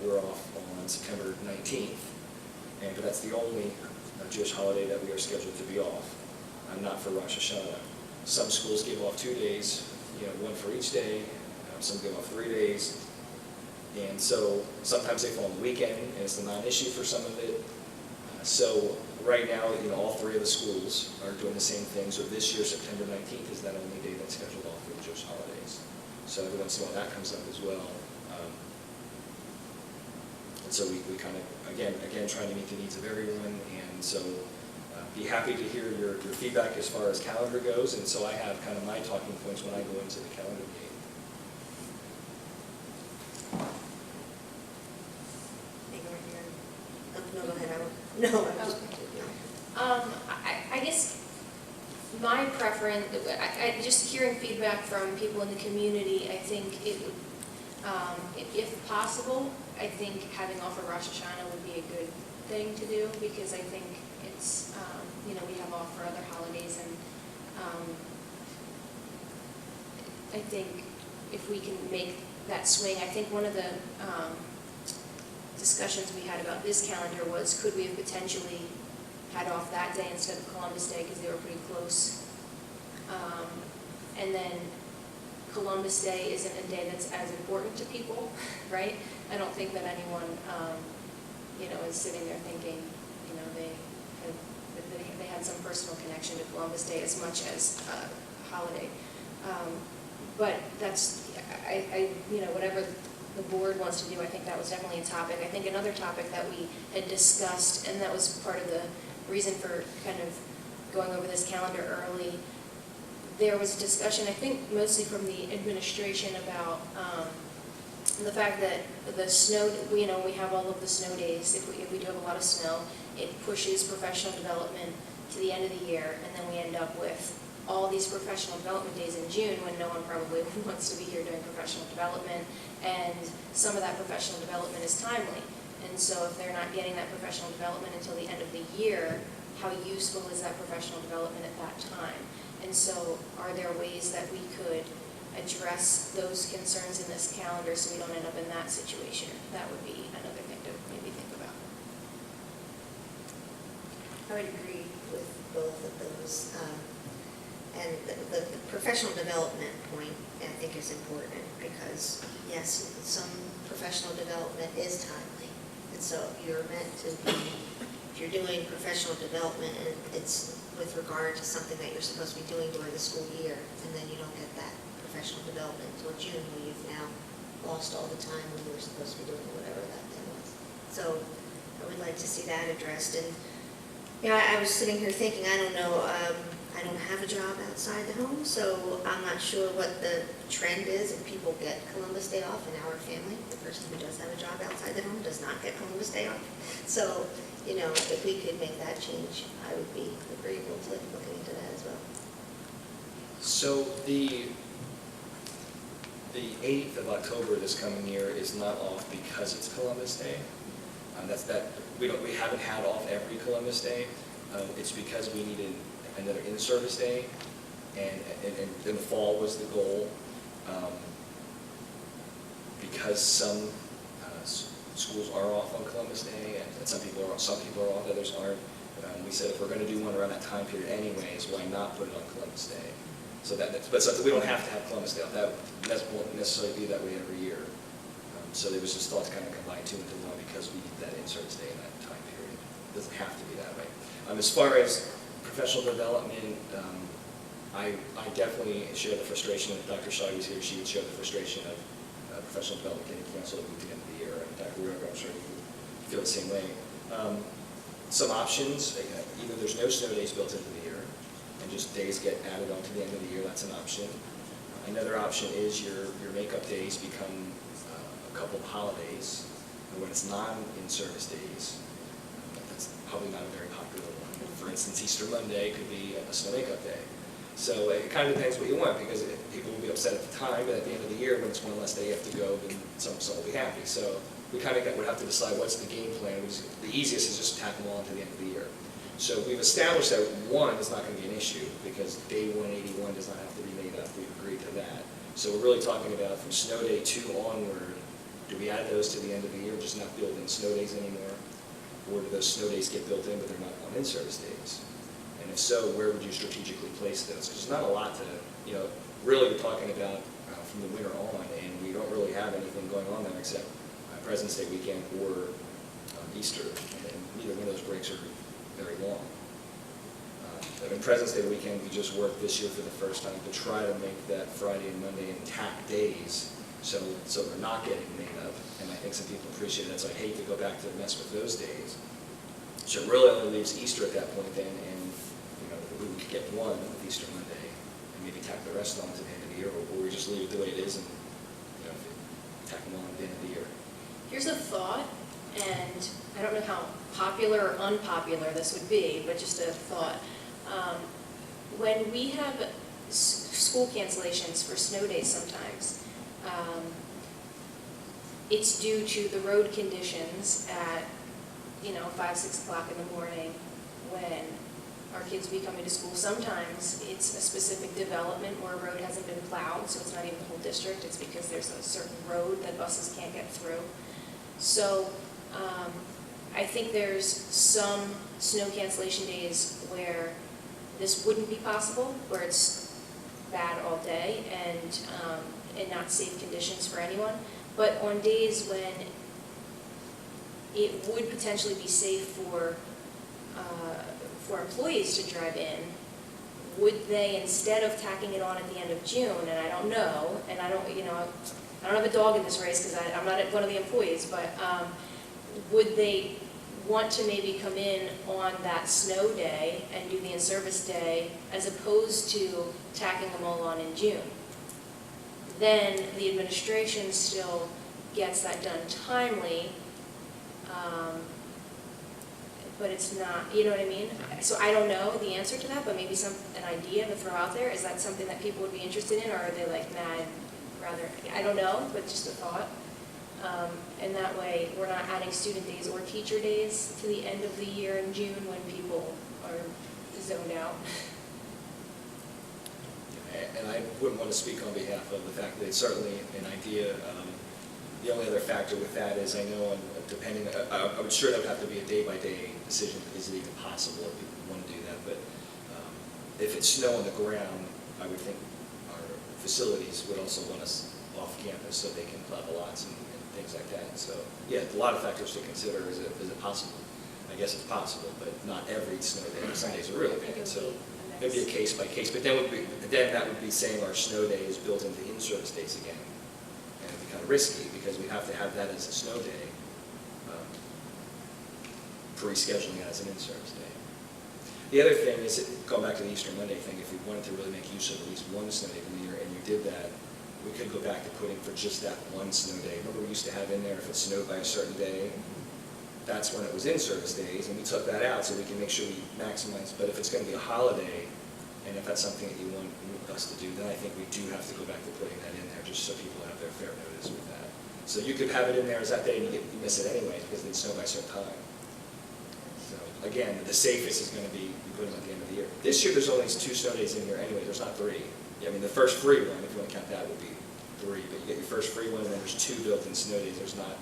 we're off on September 19th, but that's the only Jewish holiday that we are scheduled to be off, not for Rosh Hashanah. Some schools give off 2 days, one for each day. Some give off 3 days. And so sometimes they fall on the weekend, and it's a non-issue for some of it. So right now, all 3 of the schools are doing the same thing. So this year, September 19th is that only day that's scheduled off for the Jewish holidays. So every once in a while that comes up as well. And so we kind of, again, trying to meet the needs of everyone. And so be happy to hear your feedback as far as calendar goes. And so I have kind of my talking points when I go into the calendar meeting. No, go ahead. I was I guess my preference, just hearing feedback from people in the community, I think it would, if possible, I think having off a Rosh Hashanah would be a good thing to do, because I think it's, we have off for other holidays, and I think if we can make that swing, I think one of the discussions we had about this calendar was, could we have potentially had off that day instead of Columbus Day, because they were pretty close. And then Columbus Day isn't a day that's as important to people, right? I don't think that anyone, is sitting there thinking, they had some personal connection to Columbus Day as much as a holiday. But that's, whatever the board wants to do, I think that was definitely a topic. I think another topic that we had discussed, and that was part of the reason for kind of going over this calendar early, there was a discussion, I think mostly from the administration, about the fact that the snow, we have all of the snow days. If we do have a lot of snow, it pushes professional development to the end of the year, and then we end up with all these professional development days in June when no one probably wants to be here doing professional development, and some of that professional development is timely. And so if they're not getting that professional development until the end of the year, how useful is that professional development at that time? And so are there ways that we could address those concerns in this calendar so we don't end up in that situation? That would be another thing to maybe think about. I would agree with both of those. And the professional development point, I think, is important because, yes, some professional development is timely. And so you're meant to be, if you're doing professional development, and it's with regard to something that you're supposed to be doing during the school year, and then you don't get that professional development until June, when you've now lost all the time when you were supposed to be doing whatever that thing was. So I would like to see that addressed. And I was sitting here thinking, I don't know, I don't have a job outside the home, so I'm not sure what the trend is if people get Columbus Day off in our family. The person who does have a job outside the home does not get Columbus Day off. So, if we could make that change, I would be agreeable to looking into that as well. So the 8th of October this coming year is not off because it's Columbus Day. We haven't had off every Columbus Day. It's because we needed another in-service day, and in the fall was the goal. Because some schools are off on Columbus Day, and some people are off, others aren't. We said if we're going to do one around that time period anyways, why not put it on Columbus Day? So but we don't have to have Columbus Day off. That won't necessarily be that way every year. So it was just thought to kind of combine two into one because we need that in-service day in that time period. It doesn't have to be that way. As far as professional development, I definitely share the frustration, if Dr. Shaw was here, she would share the frustration of professional development getting canceled at the end of the year. And Dr. Ruger, I'm sure you feel the same way. Some options, either there's no snow days built into the year, and just days get added on to the end of the year, that's an option. Another option is your makeup days become a couple of holidays, and when it's non-in-service days, that's probably not a very popular one. For instance, Easter Monday could be a snow makeup day. So it kind of depends what you want, because people will be upset at the time, but at the end of the year, when it's one less day you have to go, then some will be happy. So we kind of would have to decide what's the game plan. The easiest is just tack them all to the end of the year. So we've established that one is not going to be an issue, because day 181 does not have to be made up. We've agreed to that. So we're really talking about from snow day 2 onward, do we add those to the end of the year, just not build in snow days anymore? Or do those snow days get built in, but they're not on in-service days? And if so, where would you strategically place those? Because there's not a lot to, really we're talking about from the winter on, and we don't really have anything going on there except President's Day weekend or Easter, and neither one of those breaks are very long. President's Day weekend, we just worked this year for the first time to try to make that Friday and Monday intact days, so they're not getting made up, and I think some people appreciate that, so I hate to go back to mess with those days. So it really only leaves Easter at that point then, and we could get one with Easter Monday, and maybe tack the rest on to the end of the year, or we just leave it the way it is and tack them on at the end of the year. Here's a thought, and I don't know how popular or unpopular this would be, but just a thought. When we have school cancellations for snow days sometimes, it's due to the road conditions at 5, 6 o'clock in the morning when our kids be coming to school. Sometimes it's a specific development where a road hasn't been plowed, so it's not even the whole district. It's because there's a certain road that buses can't get through. So I think there's some snow cancellation days where this wouldn't be possible, where it's bad all day and not safe conditions for anyone. But on days when it would potentially be safe for employees to drive in, would they, instead of tacking it on at the end of June, and I don't know, and I don't have a dog in this race because I'm not one of the employees, but would they want to maybe come in on that snow day and do the in-service day as opposed to tacking them all on in June? Then the administration still gets that done timely, but it's not, you know what I mean? So I don't know the answer to that, but maybe an idea to throw out there. Is that something that people would be interested in, or are they like, nah, I'd rather, I don't know, but just a thought. And that way, we're not adding student days or teacher days to the end of the year in June when people are zoned out. And I wouldn't want to speak on behalf of the fact that it's certainly an idea. The only other factor with that is I know, depending, I would sure that would have to be a day-by-day decision. Is it even possible if people want to do that? But if it's snow on the ground, I would think our facilities would also want us off campus so they can plow the lots and things like that. So yeah, a lot of factors to consider. Is it possible? I guess it's possible, but not every snow day. Some days are really bad, so maybe a case by case. But then that would be saying our snow day is built into in-service days again, and it'd be kind of risky because we have to have that as a snow day, pre-scheduling it as an in-service day. The other thing is, going back to the Easter Monday thing, if we wanted to really make use of at least one snow day from the year, and you did that, we could go back to putting for just that one snow day. Remember we used to have in there if it snowed by a certain day, that's when it was in-service days, and we took that out so we can make sure we maximize. But if it's going to be a holiday, and if that's something that you want us to do, then I think we do have to go back to putting that in there, just so people have their fair notice with that. So you could have it in there as that day, and you miss it anyway, because it snowed by a certain time. So again, the safest is going to be putting them at the end of the year. This year, there's only 2 snow days in here anyway. There's not 3. I mean, the first free one, if you want to count that, would be 3. But you get your first free one, and then there's 2 built-in snow days. There's not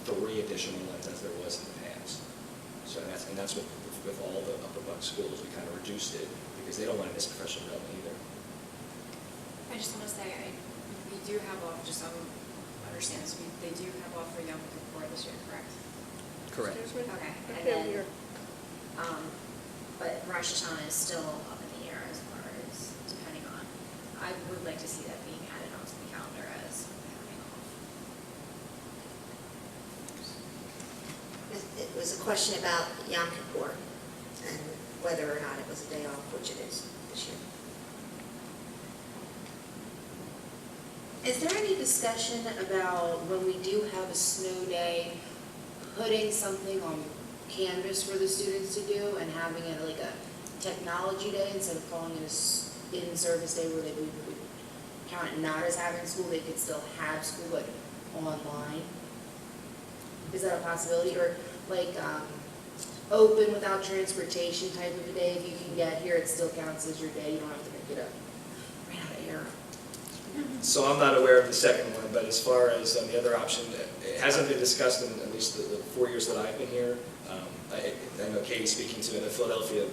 3 additional ones as there was in the past. So that's with all the upper buck schools, we kind of reduced it because they don't want to miss professional development either. I just want to say, we do have off, just so understand this, they do have off for Yom Kippur this year, correct? Correct. Okay, and then, but Rosh Hashanah is still up in the air as far as depending on, I would like to see that being added onto the calendar as having off. It was a question about Yom Kippur and whether or not it was a day off, which it is this year. Is there any discussion about when we do have a snow day, putting something on Canvas for the students to do and having it like a technology day instead of calling it a in-service day where they would count it not as having school, they could still have school but online? Is that a possibility? Or like open without transportation type of a day, if you can get here, it still counts as your day, you don't have to make it up. Ran out of air. So I'm not aware of the second one, but as far as the other option, it hasn't been discussed in at least the 4 years that I've been here. I know Katie speaking to it, the Philadelphia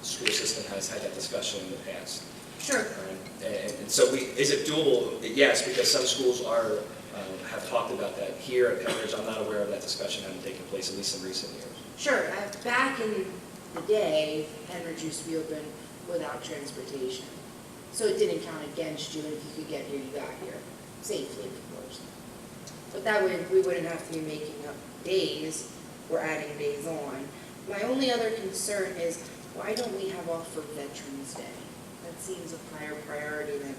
school system has had that discussion in the past. Sure. And so is it doable? Yes, because some schools have talked about that. Here at Pennridge, I'm not aware of that discussion having taken place, at least in recent years. Sure, back in the day, Pennridge used to be open without transportation. So it didn't count against you, and if you could get here, you got here. Safely, of course. But that way, we wouldn't have to be making up days or adding days on. My only other concern is, why don't we have off for Veterans Day? That seems a higher priority than,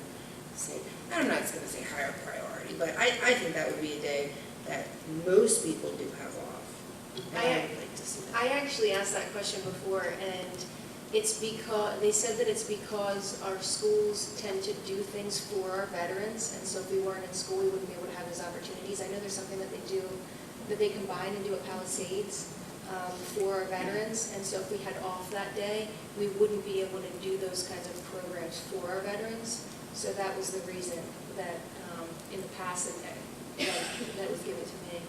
say, I'm not going to say higher priority, but I think that would be a day that most people do have off. And I would like to see that. I actually asked that question before, and it's because, they said that it's because our schools tend to do things for our veterans, and so if we weren't in school, we wouldn't be able to have those opportunities. I know there's something that they do, that they combine and do at Palisades for our veterans, and so if we had off that day, we wouldn't be able to do those kinds of programs for our veterans. So that was the reason that in the past that was given to me.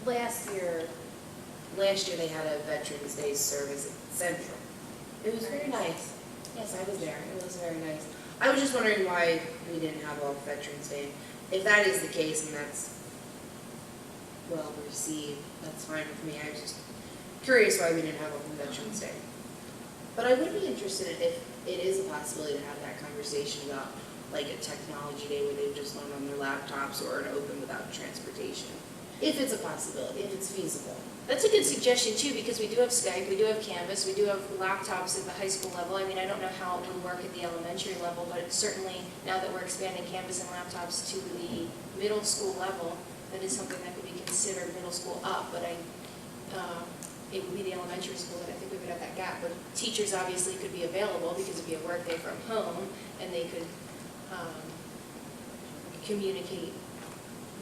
Last year they had a Veterans Day service at Central. It was very nice. Yes, I was there. It was very nice. I was just wondering why we didn't have off Veterans Day. If that is the case and that's well received, that's fine with me. I was just curious why we didn't have off on Veterans Day. But I would be interested if it is a possibility to have that conversation about like a technology day where they just learn on their laptops or an open without transportation. If it's a possibility, if it's feasible. That's a good suggestion too, because we do have Skype, we do have Canvas, we do have laptops at the high school level. I mean, I don't know how it would work at the elementary level, but certainly now that we're expanding Canvas and laptops to the middle school level, that is something that could be considered middle school up, but it would be the elementary school that I think we would have that gap. But teachers obviously could be available because it'd be a work day from home, and they could communicate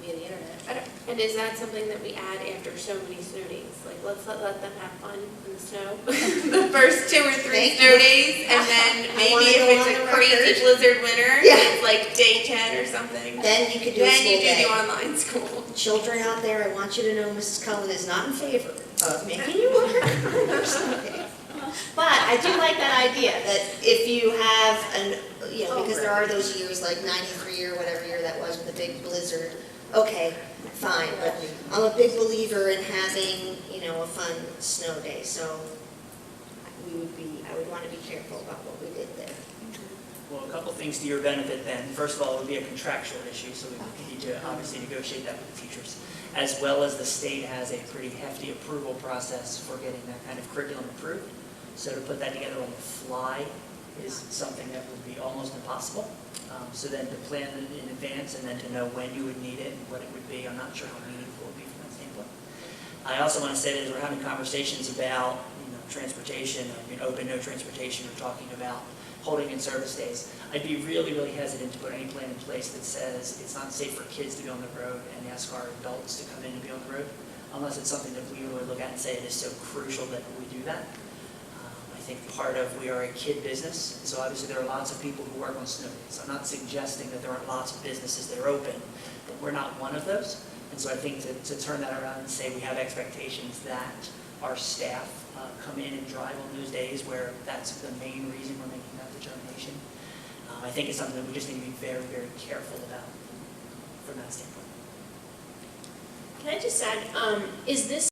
via the internet. And is that something that we add after so many snow days? Like, let's let them have fun in the snow the first 2 or 3 Thank snow you. days, and then I wanna maybe go if on it's the a crazy record. blizzard winter, Yeah. it's like day 10 or something. Then you could do a Then school you do day. the online school. Children out there, I want you to know Mrs. Cullen is not in favor of making you work on your snow days. But I do like that idea, that if you have because there are those years like 93 or whatever year that was with the big blizzard, okay, fine, but I'm a big believer in having, a fun snow day, so I would want to be careful about what we did there. Well, a couple things to your benefit then. First of all, it would be a contractual issue, so we need to obviously negotiate that with the teachers, as well as the state has a pretty hefty approval process for getting that kind of curriculum approved. So to put that together on the fly is something that would be almost impossible. So then to plan it in advance and then to know when you would need it and what it would be, I'm not sure how meaningful it would be from that standpoint. I also want to say that as we're having conversations about transportation, open no transportation, we're talking about holding in service days, I'd be really, really hesitant to put any plan in place that says it's not safe for kids to be on the road and ask our adults to come in and be on the road, unless it's something that we really look at and say it is so crucial that we do that. I think part of we are a kid business, so obviously there are lots of people who work on snow days. I'm not suggesting that there aren't lots of businesses that are open, but we're not one of those. And so I think to turn that around and say we have expectations that our staff come in and drive on those days where that's the main reason we're making that determination, I think it's something that we just need to be very, very careful about from that standpoint. Can I just add, is this